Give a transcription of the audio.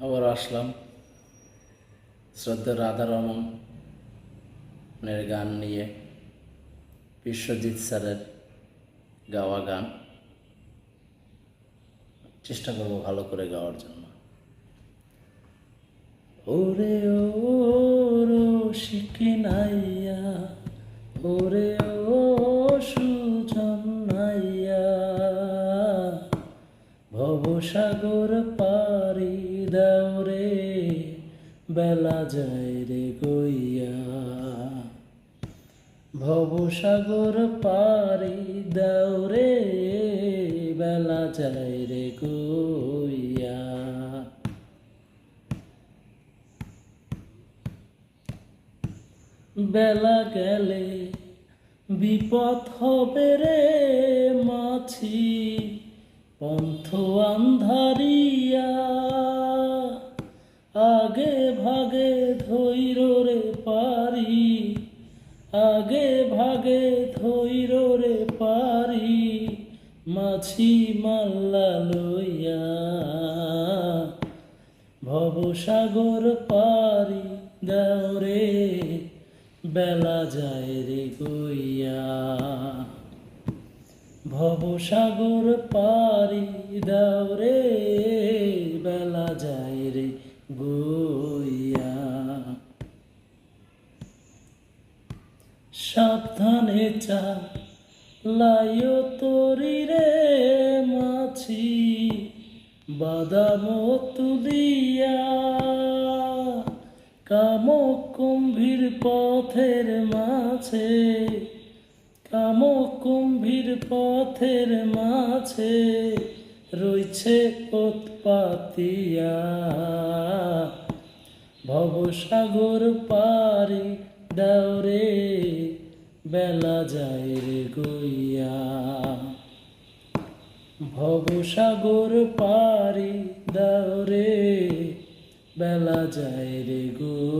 আবার আসলাম শ্রদ্ধা রাধা রমনের গান নিয়ে, বিশ্বজিৎ স্যারের গাওয়া গান। চেষ্টা করবো ভালো করে গাওয়ার জন্য। ওরে ও রসিকনাইয়া, ওরে ও সুজন নাইয়া, ভবসাগর পারি দাও রে, বেলা যায় রে গইয়া। ভবসাগর পারি দাও রে, বেলা যায় রে গইয়া। বেলা গেলে বিপদ হবে রে মাছি, পন্থ আন্ধারিয়া। আগে ভাগে ধৈর রে পারি, আগে ভাগে ধৈর রে পারি, মাছি মাল্লা লইয়া। ভবসাগর পারি দাও রে, বেলা যায় রে গইয়া। ভবসাগর পারি দাও রে, বেলা যায় রে গইয়া। সাবধানে চালাইও তরি রে মাছি, বাদাম তুলিয়া। কামক কুম্ভীর পথের মাঝে, কামক কুম্ভীর পথের মাঝে, রইছে উৎপাতিয়া। ভবসাগর পারি দাও রে, বেলা যায় রে গইয়া। ভবসাগর পারি দাও রে, বেলা যায় রে গো।